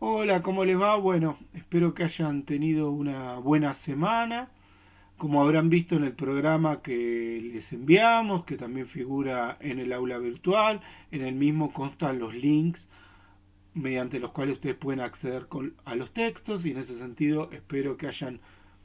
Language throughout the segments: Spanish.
Hola, ¿cómo les va? Bueno, espero que hayan tenido una buena semana. Como habrán visto en el programa que les enviamos, que también figura en el aula virtual, en el mismo constan los links mediante los cuales ustedes pueden acceder a los textos y en ese sentido espero que hayan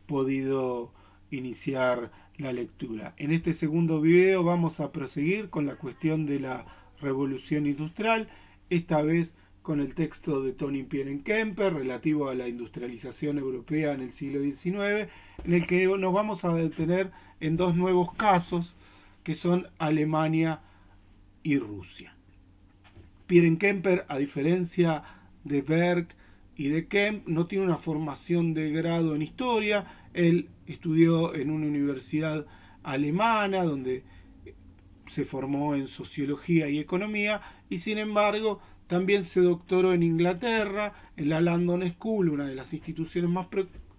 podido iniciar la lectura. En este segundo video vamos a proseguir con la cuestión de la revolución industrial, esta vez con el texto de Tony Pierre-Kemper relativo a la industrialización europea en el siglo XIX, en el que nos vamos a detener en dos nuevos casos que son Alemania y Rusia. Pierre Kemper, a diferencia de Berg y de Kemp, no tiene una formación de grado en historia. Él estudió en una universidad alemana donde se formó en sociología y economía y sin embargo también se doctoró en Inglaterra, en la London School, una de las instituciones más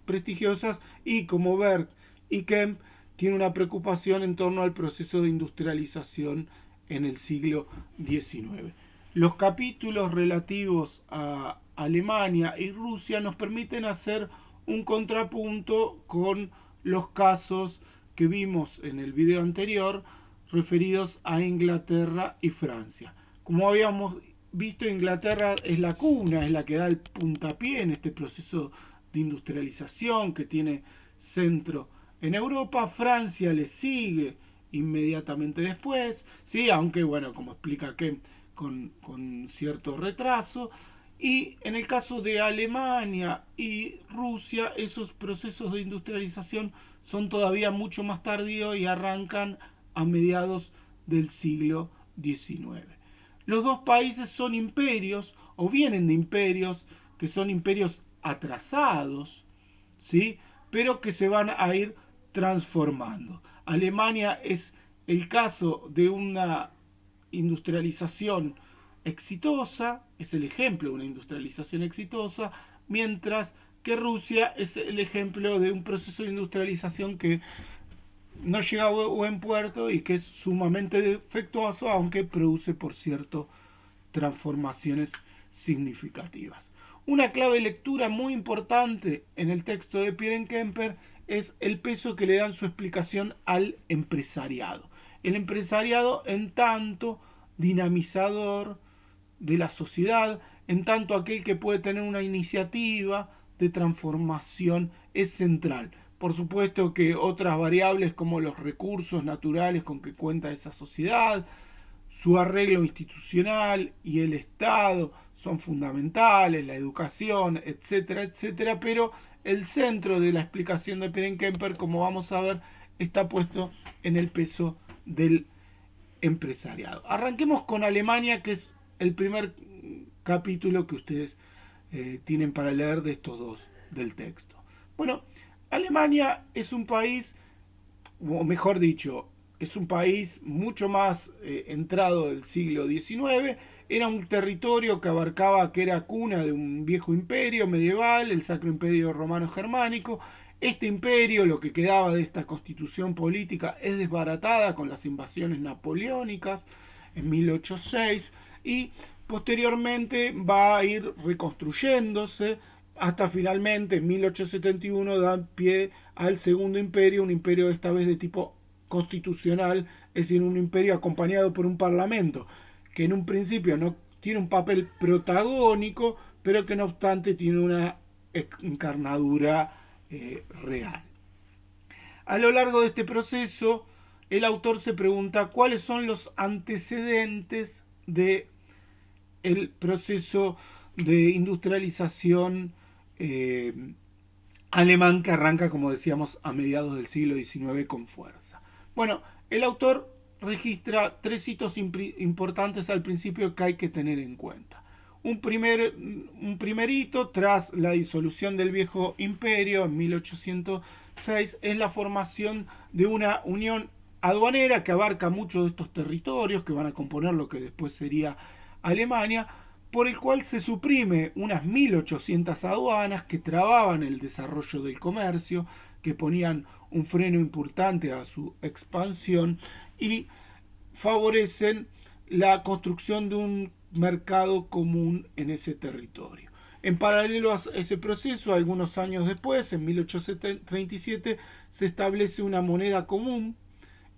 prestigiosas, y como Berg y Kemp tiene una preocupación en torno al proceso de industrialización en el siglo XIX. Los capítulos relativos a Alemania y Rusia nos permiten hacer un contrapunto con los casos que vimos en el video anterior referidos a Inglaterra y Francia. Como habíamos visto, Inglaterra es la cuna, es la que da el puntapié en este proceso de industrialización que tiene centro en Europa. Francia le sigue inmediatamente después, ¿sí? Aunque bueno, como explica Kemp, con cierto retraso. Y en el caso de Alemania y Rusia, esos procesos de industrialización son todavía mucho más tardíos y arrancan a mediados del siglo XIX. Los dos países son imperios o vienen de imperios que son imperios atrasados, ¿sí? Pero que se van a ir transformando. Alemania es el caso de una industrialización exitosa, es el ejemplo de una industrialización exitosa, mientras que Rusia es el ejemplo de un proceso de industrialización que no llega a buen puerto y que es sumamente defectuoso, aunque produce, por cierto, transformaciones significativas. Una clave de lectura muy importante en el texto de Pierre Kemper es el peso que le dan su explicación al empresariado. El empresariado en tanto dinamizador de la sociedad, en tanto aquel que puede tener una iniciativa de transformación es central. Por supuesto que otras variables como los recursos naturales con que cuenta esa sociedad, su arreglo institucional y el Estado son fundamentales, la educación, etcétera, etcétera, pero el centro de la explicación de Pierre-Kemper, como vamos a ver, está puesto en el peso del empresariado. Arranquemos con Alemania, que es el primer capítulo que ustedes tienen para leer de estos dos del texto. Bueno, Alemania es un país, o mejor dicho, es un país mucho más entrado del siglo XIX. Era un territorio que abarcaba, que era cuna de un viejo imperio medieval, el Sacro Imperio Romano Germánico. Este imperio, lo que quedaba de esta constitución política, es desbaratada con las invasiones napoleónicas en 1806 y posteriormente va a ir reconstruyéndose hasta finalmente en 1871 da pie al Segundo Imperio, un imperio esta vez de tipo constitucional, es decir, un imperio acompañado por un parlamento que en un principio no tiene un papel protagónico, pero que no obstante tiene una encarnadura real. A lo largo de este proceso, el autor se pregunta cuáles son los antecedentes de el proceso de industrialización alemán que arranca, como decíamos, a mediados del siglo XIX con fuerza. Bueno, el autor registra tres hitos importantes al principio que hay que tener en cuenta. Un primer hito, tras la disolución del viejo imperio en 1806, es la formación de una unión aduanera que abarca muchos de estos territorios que van a componer lo que después sería Alemania, por el cual se suprime unas 1800 aduanas que trababan el desarrollo del comercio, que ponían un freno importante a su expansión y favorecen la construcción de un mercado común en ese territorio. En paralelo a ese proceso, algunos años después, en 1837, se establece una moneda común.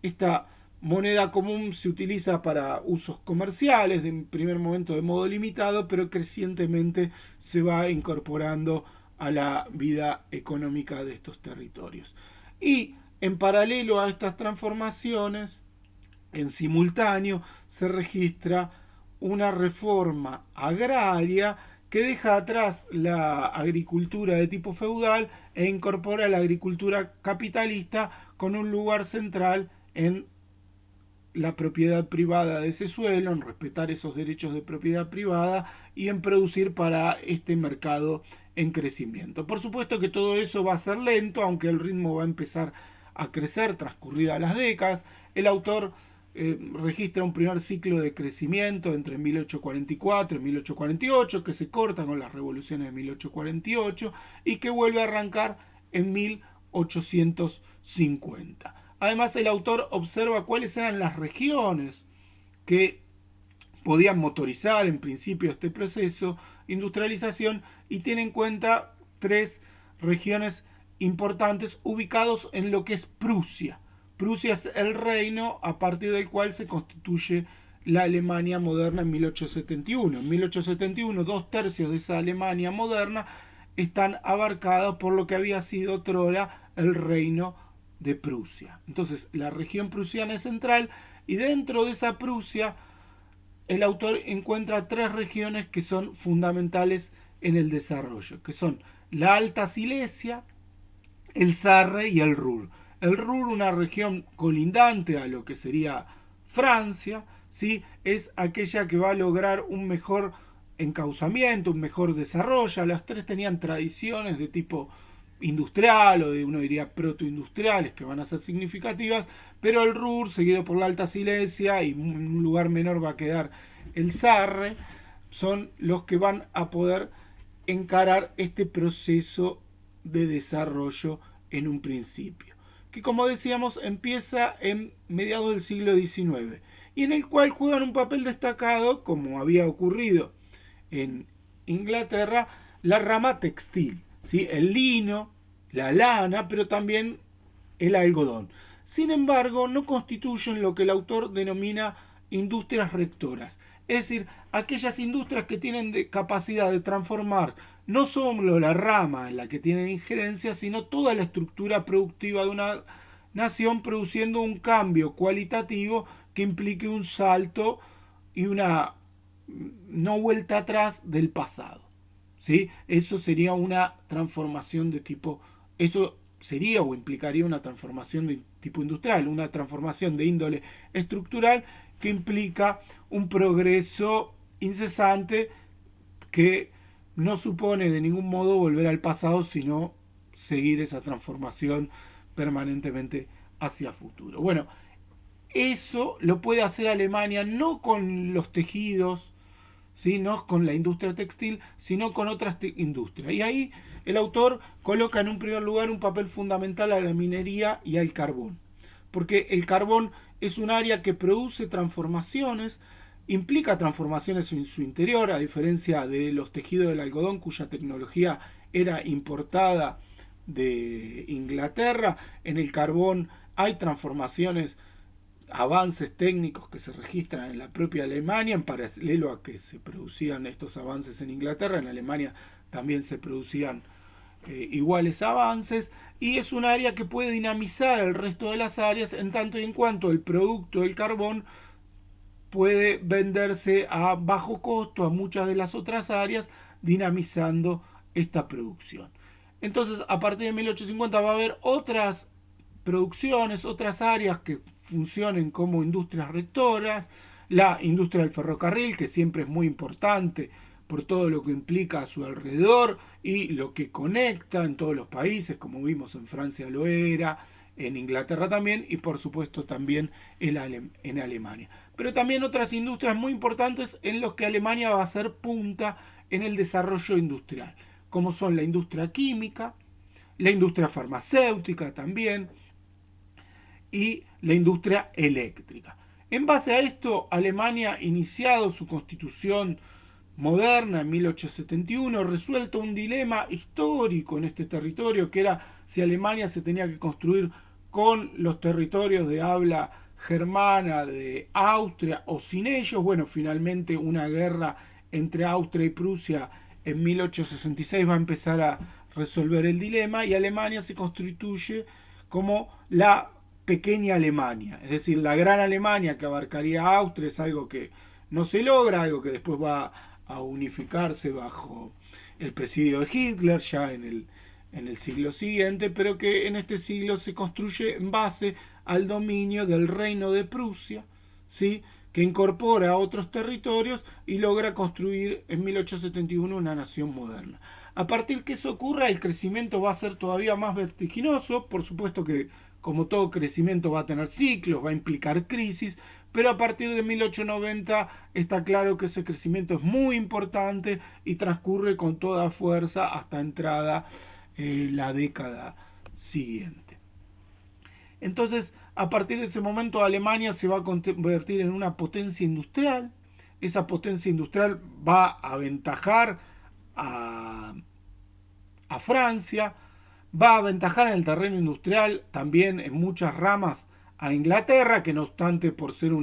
Esta moneda común se utiliza para usos comerciales, en primer momento de modo limitado, pero crecientemente se va incorporando a la vida económica de estos territorios. Y en paralelo a estas transformaciones, en simultáneo, se registra una reforma agraria que deja atrás la agricultura de tipo feudal e incorpora la agricultura capitalista con un lugar central en la propiedad privada de ese suelo, en respetar esos derechos de propiedad privada y en producir para este mercado en crecimiento. Por supuesto que todo eso va a ser lento, aunque el ritmo va a empezar a crecer transcurridas las décadas. El autor registra un primer ciclo de crecimiento entre 1844 y 1848, que se corta con las revoluciones de 1848 y que vuelve a arrancar en 1850. Además, el autor observa cuáles eran las regiones que podían motorizar en principio este proceso de industrialización y tiene en cuenta 3 regiones importantes ubicados en lo que es Prusia. Prusia es el reino a partir del cual se constituye la Alemania moderna en 1871. En 1871, 2/3 de esa Alemania moderna están abarcados por lo que había sido otrora el reino de Prusia. Entonces, la región prusiana es central y dentro de esa Prusia el autor encuentra 3 regiones que son fundamentales en el desarrollo, que son la Alta Silesia, el Sarre y el Ruhr. El Ruhr, una región colindante a lo que sería Francia, ¿sí? Es aquella que va a lograr un mejor encauzamiento, un mejor desarrollo. Las 3 tenían tradiciones de tipo industrial o de, uno diría, protoindustriales que van a ser significativas, pero el Ruhr, seguido por la Alta Silesia y en un lugar menor va a quedar el Sarre, son los que van a poder encarar este proceso de desarrollo en un principio, que como decíamos empieza en mediados del siglo XIX y en el cual juegan un papel destacado, como había ocurrido en Inglaterra, la rama textil, ¿sí? El lino, la lana, pero también el algodón. Sin embargo, no constituyen lo que el autor denomina industrias rectoras, es decir, aquellas industrias que tienen capacidad de transformar no solo la rama en la que tienen injerencia, sino toda la estructura productiva de una nación, produciendo un cambio cualitativo que implique un salto y una no vuelta atrás del pasado. ¿Sí? Eso sería una transformación de tipo, eso sería o implicaría una transformación de tipo industrial, una transformación de índole estructural que implica un progreso incesante que no supone de ningún modo volver al pasado, sino seguir esa transformación permanentemente hacia futuro. Bueno, eso lo puede hacer Alemania no con los tejidos, ¿sí? No con la industria textil, sino con otras industrias. Y ahí el autor coloca en un primer lugar un papel fundamental a la minería y al carbón. Porque el carbón es un área que produce transformaciones, implica transformaciones en su interior, a diferencia de los tejidos del algodón, cuya tecnología era importada de Inglaterra. En el carbón hay transformaciones, avances técnicos que se registran en la propia Alemania, en paralelo a que se producían estos avances en Inglaterra. En Alemania también se producían iguales avances, y es un área que puede dinamizar el resto de las áreas en tanto y en cuanto el producto del carbón puede venderse a bajo costo a muchas de las otras áreas, dinamizando esta producción. Entonces, a partir de 1850 va a haber otras producciones, otras áreas que funcionen como industrias rectoras, la industria del ferrocarril, que siempre es muy importante por todo lo que implica a su alrededor y lo que conecta en todos los países, como vimos en Francia lo era, en Inglaterra también, y por supuesto también en Alemania. Pero también otras industrias muy importantes en las que Alemania va a ser punta en el desarrollo industrial, como son la industria química, la industria farmacéutica también, y la industria eléctrica. En base a esto, Alemania, iniciado su constitución moderna en 1871, resuelto un dilema histórico en este territorio, que era si Alemania se tenía que construir con los territorios de habla germana de Austria o sin ellos. Bueno, finalmente una guerra entre Austria y Prusia en 1866 va a empezar a resolver el dilema, y Alemania se constituye como la pequeña Alemania, es decir, la gran Alemania que abarcaría Austria es algo que no se logra, algo que después va a unificarse bajo el presidio de Hitler ya en el siglo siguiente, pero que en este siglo se construye en base al dominio del reino de Prusia, ¿sí? Que incorpora otros territorios y logra construir en 1871 una nación moderna. A partir que eso ocurra, el crecimiento va a ser todavía más vertiginoso. Por supuesto que, como todo crecimiento, va a tener ciclos, va a implicar crisis, pero a partir de 1890 está claro que ese crecimiento es muy importante y transcurre con toda fuerza hasta entrada la década siguiente. Entonces, a partir de ese momento, Alemania se va a convertir en una potencia industrial. Esa potencia industrial va a aventajar a, a Francia, va a aventajar en el terreno industrial también en muchas ramas a Inglaterra, que no obstante por ser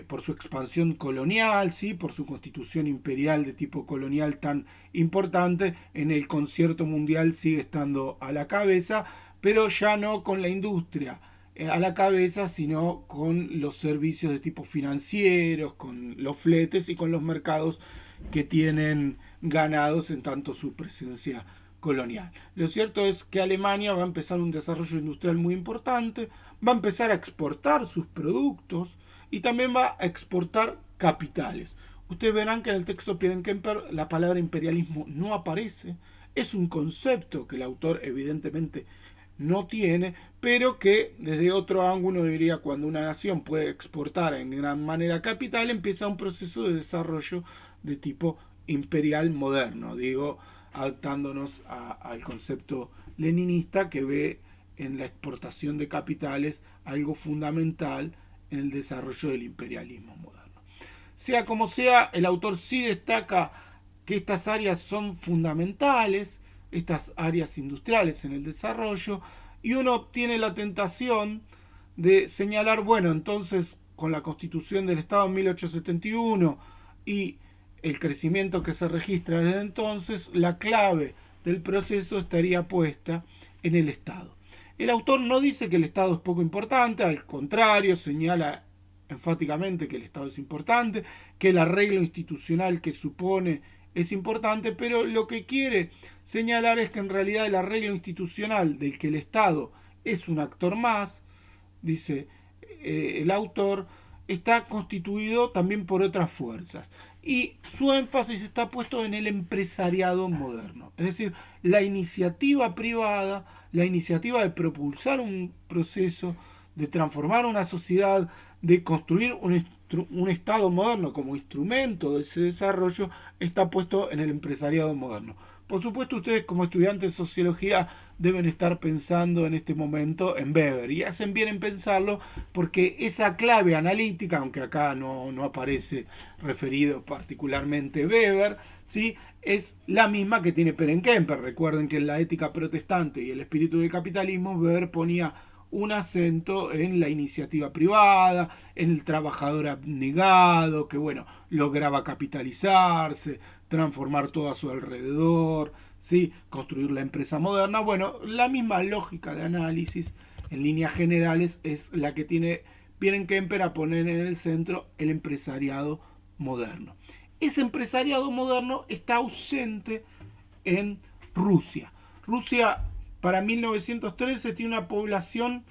por su expansión colonial, ¿sí? Por su constitución imperial de tipo colonial tan importante, en el concierto mundial sigue estando a la cabeza, pero ya no con la industria a la cabeza, sino con los servicios de tipo financieros, con los fletes y con los mercados que tienen ganados en tanto su presencia colonial. Lo cierto es que Alemania va a empezar un desarrollo industrial muy importante, va a empezar a exportar sus productos y también va a exportar capitales. Ustedes verán que en el texto Pierre-Kemper la palabra imperialismo no aparece. Es un concepto que el autor evidentemente no tiene, pero que desde otro ángulo diría, cuando una nación puede exportar en gran manera capital, empieza un proceso de desarrollo de tipo imperial moderno, digo, adaptándonos al concepto leninista, que ve en la exportación de capitales algo fundamental en el desarrollo del imperialismo moderno. Sea como sea, el autor sí destaca que estas áreas son fundamentales, estas áreas industriales en el desarrollo, y uno tiene la tentación de señalar, bueno, entonces con la constitución del Estado en 1871 y el crecimiento que se registra desde entonces, la clave del proceso estaría puesta en el Estado. El autor no dice que el Estado es poco importante, al contrario, señala enfáticamente que el Estado es importante, que el arreglo institucional que supone es importante, pero lo que quiere señalar es que en realidad el arreglo institucional del que el Estado es un actor más, dice el autor, está constituido también por otras fuerzas. Y su énfasis está puesto en el empresariado moderno, es decir, la iniciativa privada, la iniciativa de propulsar un proceso, de transformar una sociedad, de construir un Estado moderno como instrumento de ese desarrollo, está puesto en el empresariado moderno. Por supuesto, ustedes como estudiantes de sociología deben estar pensando en este momento en Weber, y hacen bien en pensarlo porque esa clave analítica, aunque acá no aparece referido particularmente Weber, ¿sí? Es la misma que tiene Perenkemper. Recuerden que en la ética protestante y el espíritu del capitalismo, Weber ponía un acento en la iniciativa privada, en el trabajador abnegado, que bueno, lograba capitalizarse, transformar todo a su alrededor, ¿sí? Construir la empresa moderna. Bueno, la misma lógica de análisis en líneas generales es la que tiene Pierre-Kemper a poner en el centro el empresariado moderno. Ese empresariado moderno está ausente en Rusia. Rusia para 1913 tiene una población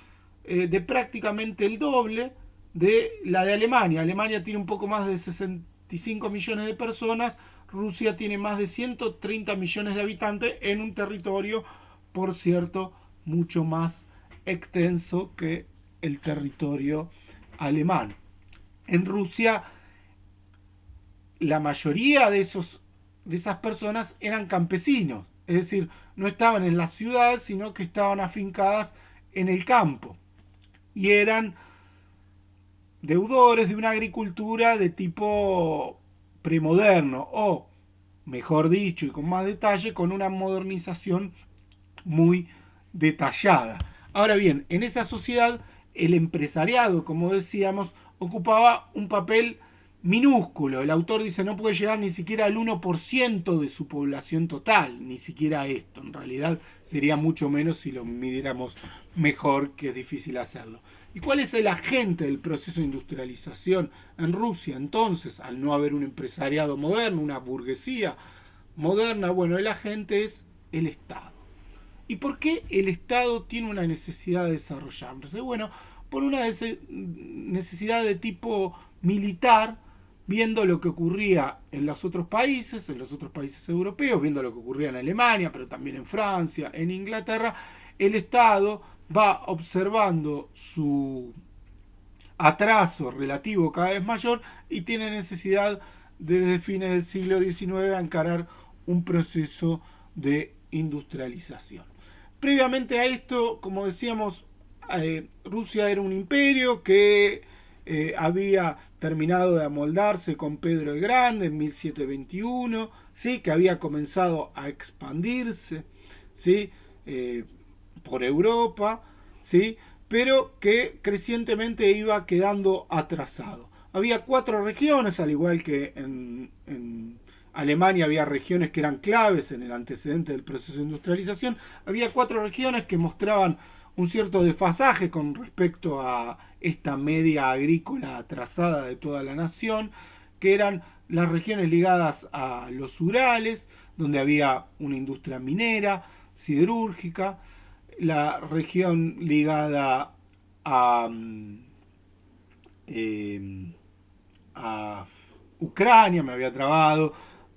de prácticamente el doble de la de Alemania. Alemania tiene un poco más de 65 millones de personas, Rusia tiene más de 130 millones de habitantes en un territorio, por cierto, mucho más extenso que el territorio alemán. En Rusia, la mayoría de esas personas eran campesinos, es decir, no estaban en la ciudad, sino que estaban afincadas en el campo y eran deudores de una agricultura de tipo premoderno o, mejor dicho y con más detalle, con una modernización muy detallada. Ahora bien, en esa sociedad el empresariado, como decíamos, ocupaba un papel minúsculo. El autor dice no puede llegar ni siquiera al 1% de su población total, ni siquiera esto. En realidad sería mucho menos si lo midiéramos mejor, que es difícil hacerlo. ¿Y cuál es el agente del proceso de industrialización en Rusia entonces, al no haber un empresariado moderno, una burguesía moderna? Bueno, el agente es el Estado. ¿Y por qué el Estado tiene una necesidad de desarrollarse? Bueno, por una necesidad de tipo militar, viendo lo que ocurría en los otros países europeos, viendo lo que ocurría en Alemania, pero también en Francia, en Inglaterra, el Estado va observando su atraso relativo cada vez mayor y tiene necesidad desde fines del siglo XIX a encarar un proceso de industrialización. Previamente a esto, como decíamos, Rusia era un imperio que había terminado de amoldarse con Pedro el Grande en 1721, ¿sí? Que había comenzado a expandirse, ¿sí? Por Europa, ¿sí? Pero que crecientemente iba quedando atrasado. Había 4 regiones, al igual que en Alemania había regiones que eran claves en el antecedente del proceso de industrialización. Había 4 regiones que mostraban un cierto desfasaje con respecto a esta media agrícola atrasada de toda la nación, que eran las regiones ligadas a los Urales, donde había una industria minera, siderúrgica, la región ligada a, a Ucrania, me había trabado,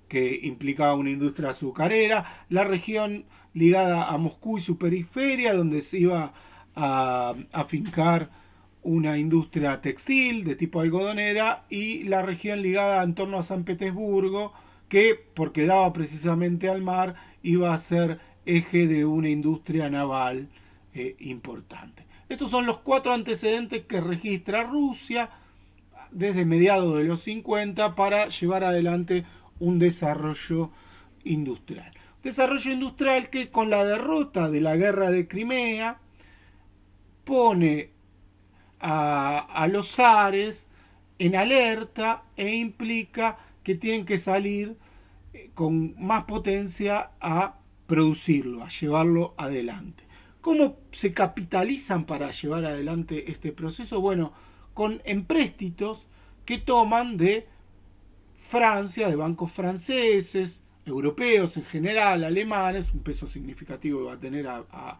que implicaba una industria azucarera, la región ligada a Moscú y su periferia, donde se iba a afincar una industria textil de tipo algodonera, y la región ligada en torno a San Petersburgo, que porque daba precisamente al mar, iba a ser eje de una industria naval importante. Estos son los 4 antecedentes que registra Rusia desde mediados de los 50 para llevar adelante un desarrollo industrial. Desarrollo industrial que con la derrota de la guerra de Crimea pone a los zares en alerta e implica que tienen que salir con más potencia a producirlo, a llevarlo adelante. ¿Cómo se capitalizan para llevar adelante este proceso? Bueno, con empréstitos que toman de Francia, de bancos franceses, europeos en general, alemanes, un peso significativo va a tener a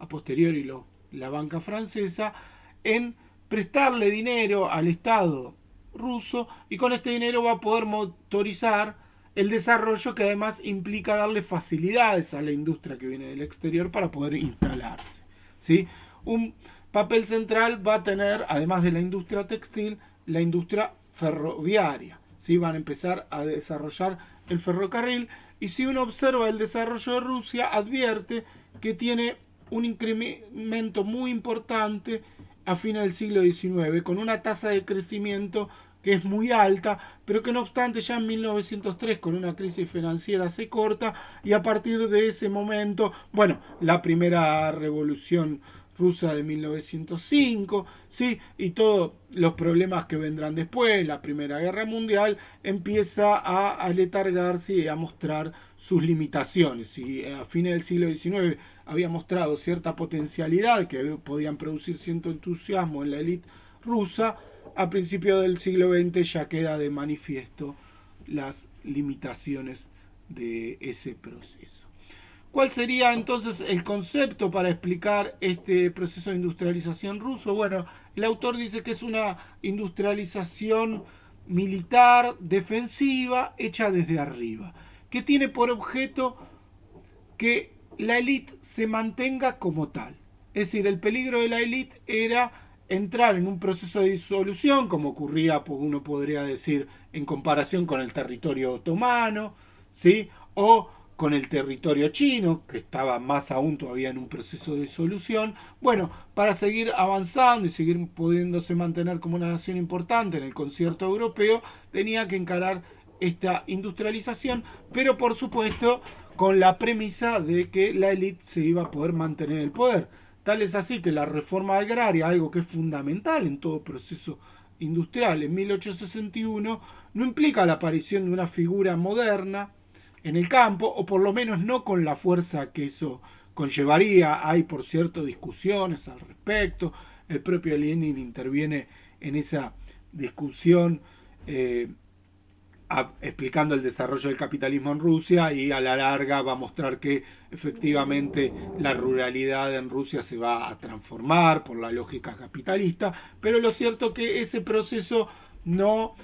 posteriori la banca francesa, en prestarle dinero al Estado ruso, y con este dinero va a poder motorizar el desarrollo, que además implica darle facilidades a la industria que viene del exterior para poder instalarse, ¿sí? Un papel central va a tener, además de la industria textil, la industria ferroviaria, ¿sí? Van a empezar a desarrollar el ferrocarril, y si uno observa el desarrollo de Rusia, advierte que tiene un incremento muy importante a fines del siglo XIX, con una tasa de crecimiento que es muy alta, pero que no obstante ya en 1903 con una crisis financiera se corta, y a partir de ese momento, bueno, la primera revolución rusa de 1905, ¿sí? Y todos los problemas que vendrán después, la Primera Guerra Mundial, empieza a aletargarse y a mostrar sus limitaciones. Y a fines del siglo XIX había mostrado cierta potencialidad, que podían producir cierto entusiasmo en la élite rusa, a principios del siglo XX ya queda de manifiesto las limitaciones de ese proceso. ¿Cuál sería entonces el concepto para explicar este proceso de industrialización ruso? Bueno, el autor dice que es una industrialización militar, defensiva, hecha desde arriba, que tiene por objeto que la élite se mantenga como tal. Es decir, el peligro de la élite era entrar en un proceso de disolución, como ocurría, uno podría decir, en comparación con el territorio otomano, ¿sí? O con el territorio chino, que estaba más aún todavía en un proceso de disolución. Bueno, para seguir avanzando y seguir pudiéndose mantener como una nación importante en el concierto europeo, tenía que encarar esta industrialización, pero por supuesto con la premisa de que la élite se iba a poder mantener el poder. Tal es así que la reforma agraria, algo que es fundamental en todo proceso industrial en 1861, no implica la aparición de una figura moderna en el campo, o por lo menos no con la fuerza que eso conllevaría. Hay, por cierto, discusiones al respecto. El propio Lenin interviene en esa discusión explicando el desarrollo del capitalismo en Rusia, y a la larga va a mostrar que efectivamente la ruralidad en Rusia se va a transformar por la lógica capitalista, pero lo cierto es que ese proceso no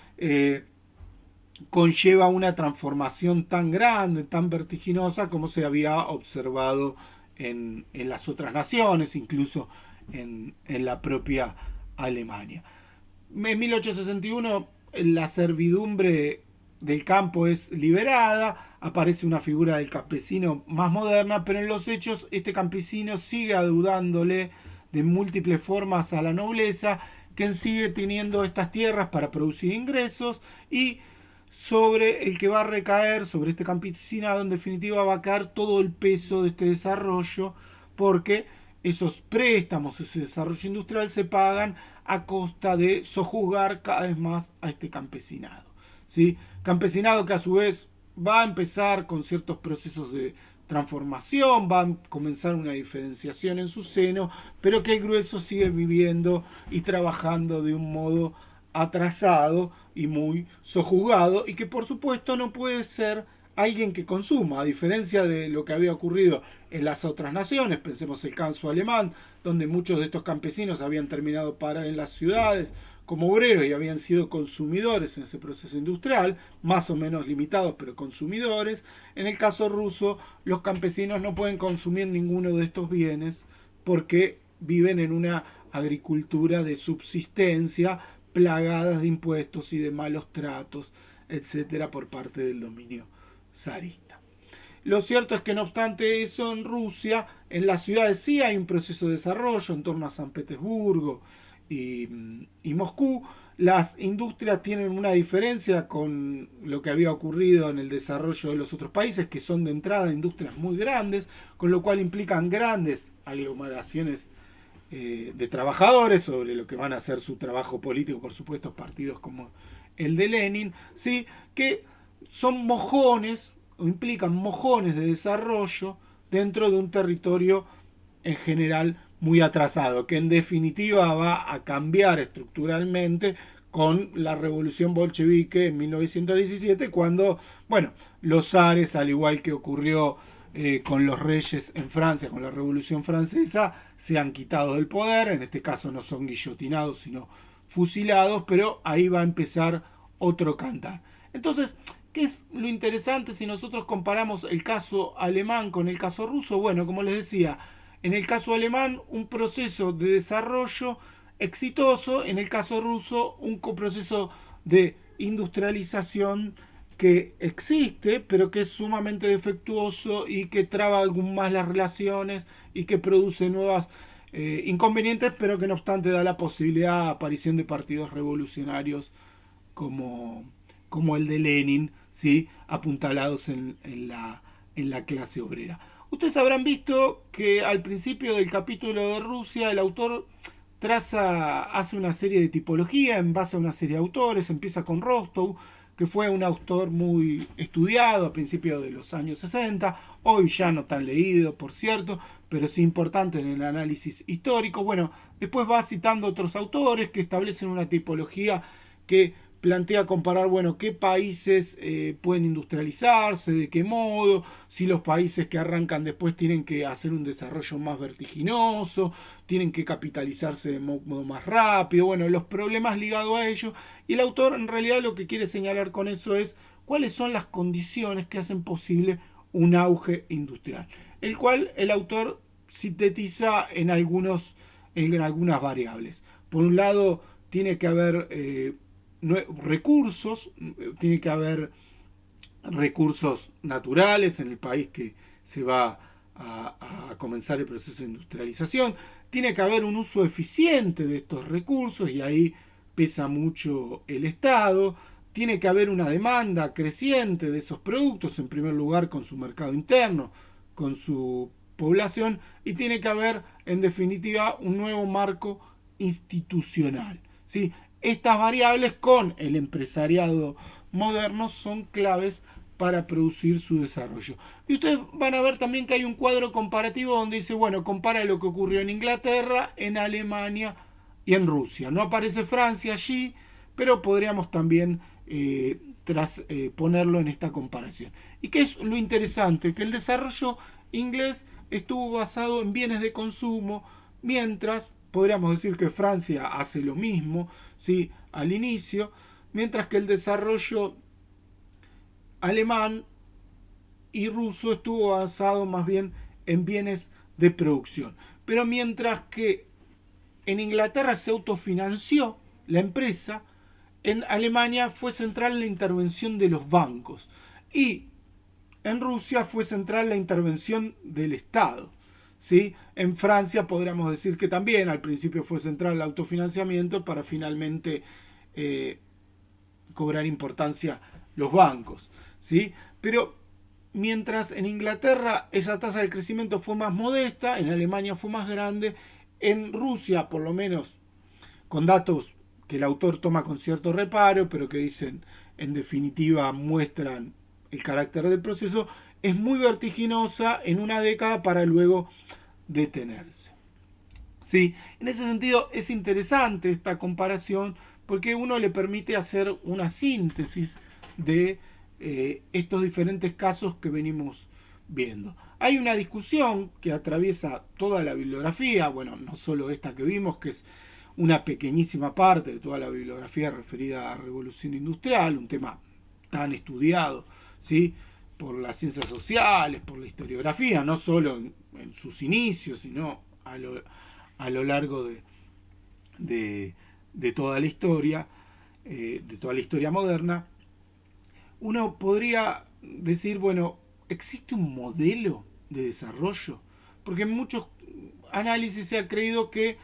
conlleva una transformación tan grande, tan vertiginosa como se había observado en las otras naciones, incluso en la propia Alemania. En 1861 la servidumbre del campo es liberada, aparece una figura del campesino más moderna, pero en los hechos este campesino sigue adeudándole de múltiples formas a la nobleza, que sigue teniendo estas tierras para producir ingresos, y sobre el que va a recaer, sobre este campesinado, en definitiva va a caer todo el peso de este desarrollo, porque esos préstamos, ese desarrollo industrial se pagan a costa de sojuzgar cada vez más a este campesinado, ¿sí? Campesinado que a su vez va a empezar con ciertos procesos de transformación, va a comenzar una diferenciación en su seno, pero que el grueso sigue viviendo y trabajando de un modo atrasado y muy sojuzgado, y que por supuesto no puede ser alguien que consuma, a diferencia de lo que había ocurrido en las otras naciones. Pensemos el caso alemán, donde muchos de estos campesinos habían terminado parar en las ciudades como obreros y habían sido consumidores en ese proceso industrial, más o menos limitados, pero consumidores. En el caso ruso, los campesinos no pueden consumir ninguno de estos bienes porque viven en una agricultura de subsistencia, plagadas de impuestos y de malos tratos, etcétera, por parte del dominio zarista. Lo cierto es que no obstante eso, en Rusia, en las ciudades sí hay un proceso de desarrollo en torno a San Petersburgo y Moscú. Las industrias tienen una diferencia con lo que había ocurrido en el desarrollo de los otros países, que son de entrada industrias muy grandes, con lo cual implican grandes aglomeraciones de trabajadores sobre lo que van a hacer su trabajo político, por supuesto, partidos como el de Lenin, ¿sí? Que son mojones, o implican mojones de desarrollo dentro de un territorio en general muy atrasado, que en definitiva va a cambiar estructuralmente con la revolución bolchevique en 1917, cuando, bueno, los zares, al igual que ocurrió con los reyes en Francia, con la Revolución Francesa, se han quitado del poder. En este caso no son guillotinados, sino fusilados, pero ahí va a empezar otro cantar. Entonces, ¿qué es lo interesante si nosotros comparamos el caso alemán con el caso ruso? Bueno, como les decía, en el caso alemán un proceso de desarrollo exitoso, en el caso ruso un proceso de industrialización que existe, pero que es sumamente defectuoso y que traba aún más las relaciones y que produce nuevas inconvenientes, pero que no obstante da la posibilidad de aparición de partidos revolucionarios como, como el de Lenin, ¿sí? Apuntalados en la clase obrera. Ustedes habrán visto que al principio del capítulo de Rusia el autor hace una serie de tipología en base a una serie de autores. Empieza con Rostov, que fue un autor muy estudiado a principios de los años 60, hoy ya no tan leído, por cierto, pero sí importante en el análisis histórico. Bueno, después va citando otros autores que establecen una tipología que plantea comparar, bueno, qué países pueden industrializarse, de qué modo, si los países que arrancan después tienen que hacer un desarrollo más vertiginoso, tienen que capitalizarse de modo más rápido, bueno, los problemas ligados a ello. Y el autor en realidad lo que quiere señalar con eso es cuáles son las condiciones que hacen posible un auge industrial, el cual el autor sintetiza en algunas variables. Por un lado, tiene que haber recursos, tiene que haber recursos naturales en el país que se va a comenzar el proceso de industrialización, tiene que haber un uso eficiente de estos recursos, y ahí pesa mucho el Estado. tiene que haber una demanda creciente de esos productos, en primer lugar con su mercado interno, con su población, y tiene que haber, en definitiva, un nuevo marco institucional. ¿Sí? Estas variables con el empresariado moderno son claves para producir su desarrollo. Y ustedes van a ver también que hay un cuadro comparativo donde dice, bueno, compara lo que ocurrió en Inglaterra, en Alemania y en Rusia. No aparece Francia allí, pero podríamos también ponerlo en esta comparación. ¿Y qué es lo interesante? Que el desarrollo inglés estuvo basado en bienes de consumo, mientras podríamos decir que Francia hace lo mismo, ¿sí? Al inicio, mientras que el desarrollo alemán y ruso estuvo basado más bien en bienes de producción. Pero mientras que en Inglaterra se autofinanció la empresa, en Alemania fue central la intervención de los bancos y en Rusia fue central la intervención del Estado. ¿Sí? En Francia podríamos decir que también al principio fue central el autofinanciamiento para finalmente cobrar importancia los bancos. ¿Sí? Pero mientras en Inglaterra esa tasa de crecimiento fue más modesta, en Alemania fue más grande, en Rusia, por lo menos con datos que el autor toma con cierto reparo, pero que dicen, en definitiva, muestran el carácter del proceso, es muy vertiginosa en una década para luego detenerse. Sí, en ese sentido es interesante esta comparación porque uno le permite hacer una síntesis de estos diferentes casos que venimos viendo. Hay una discusión que atraviesa toda la bibliografía, bueno, no solo esta que vimos, que es una pequeñísima parte de toda la bibliografía referida a la Revolución Industrial, un tema tan estudiado, ¿sí? Por las ciencias sociales, por la historiografía, no solo en sus inicios, sino a lo largo de toda la historia, de toda la historia moderna. Uno podría decir, bueno, ¿existe un modelo de desarrollo? Porque en muchos análisis se ha creído que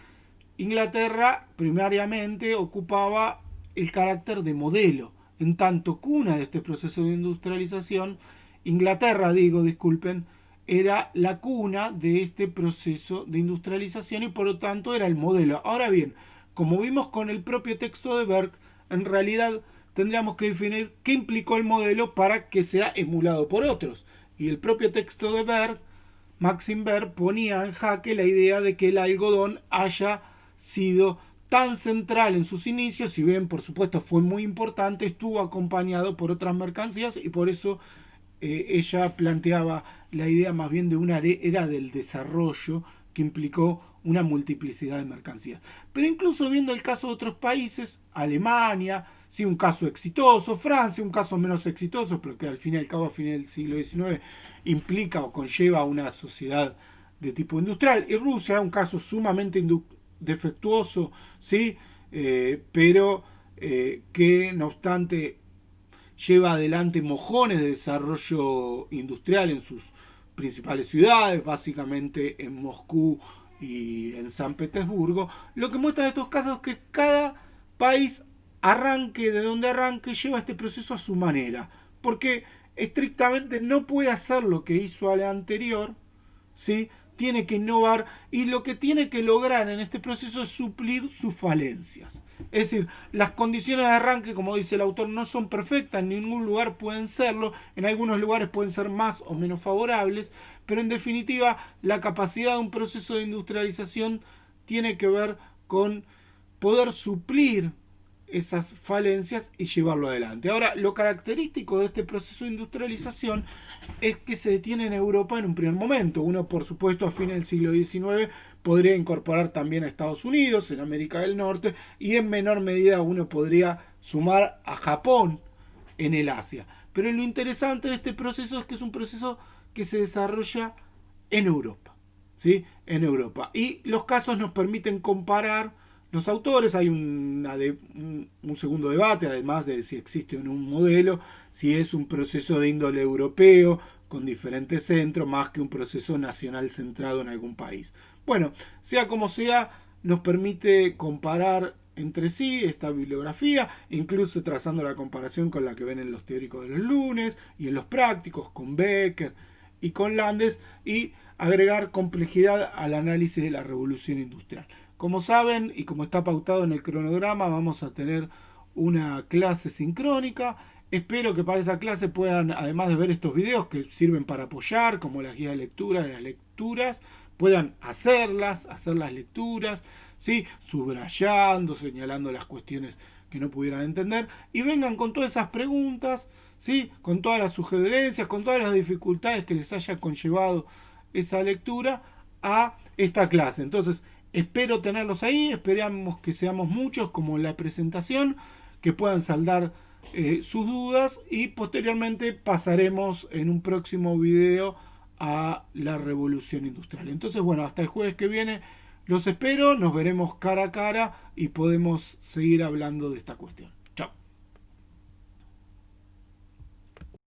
Inglaterra primariamente ocupaba el carácter de modelo, en tanto cuna de este proceso de industrialización. Inglaterra, disculpen, era la cuna de este proceso de industrialización y por lo tanto era el modelo. Ahora bien, como vimos con el propio texto de Berg, en realidad tendríamos que definir qué implicó el modelo para que sea emulado por otros. Y el propio texto de Berg, Maxim Berg, ponía en jaque la idea de que el algodón haya sido tan central en sus inicios, si bien por supuesto fue muy importante, estuvo acompañado por otras mercancías y por eso ella planteaba la idea más bien de una era del desarrollo que implicó una multiplicidad de mercancías. Pero incluso viendo el caso de otros países, Alemania, sí, un caso exitoso, Francia, un caso menos exitoso, pero que al fin y al cabo a fines del siglo XIX implica o conlleva una sociedad de tipo industrial, y Rusia, un caso sumamente defectuoso, ¿sí? Pero que no obstante lleva adelante mojones de desarrollo industrial en sus principales ciudades, básicamente en Moscú y en San Petersburgo. Lo que muestra estos casos es que cada país arranque de donde arranque lleva este proceso a su manera, porque estrictamente no puede hacer lo que hizo al anterior, ¿sí? Tiene que innovar y lo que tiene que lograr en este proceso es suplir sus falencias. Es decir, las condiciones de arranque, como dice el autor, no son perfectas, en ningún lugar pueden serlo, en algunos lugares pueden ser más o menos favorables, pero en definitiva la capacidad de un proceso de industrialización tiene que ver con poder suplir esas falencias y llevarlo adelante. Ahora, lo característico de este proceso de industrialización es que se detiene en Europa en un primer momento. Uno, por supuesto, a fines del siglo XIX podría incorporar también a Estados Unidos, en América del Norte, y en menor medida uno podría sumar a Japón en el Asia. Pero lo interesante de este proceso es que es un proceso que se desarrolla en Europa, ¿sí? En Europa. Y los casos nos permiten comparar los autores. Hay un segundo debate, además de si existe un modelo, si es un proceso de índole europeo con diferentes centros, más que un proceso nacional centrado en algún país. Bueno, sea como sea, nos permite comparar entre sí esta bibliografía, incluso trazando la comparación con la que ven en los teóricos de los lunes y en los prácticos, con Becker y con Landes, y agregar complejidad al análisis de la revolución industrial. Como saben y como está pautado en el cronograma, vamos a tener una clase sincrónica. Espero que para esa clase puedan, además de ver estos videos que sirven para apoyar, como las guías de lectura, de las lecturas, puedan hacer las lecturas, ¿sí? Subrayando, señalando las cuestiones que no pudieran entender, y vengan con todas esas preguntas, ¿sí? Con todas las sugerencias, con todas las dificultades que les haya conllevado esa lectura a esta clase. Entonces, espero tenerlos ahí, esperamos que seamos muchos como en la presentación, que puedan saldar sus dudas, y posteriormente pasaremos en un próximo video a la revolución industrial. Entonces, bueno, hasta el jueves que viene los espero, nos veremos cara a cara y podemos seguir hablando de esta cuestión.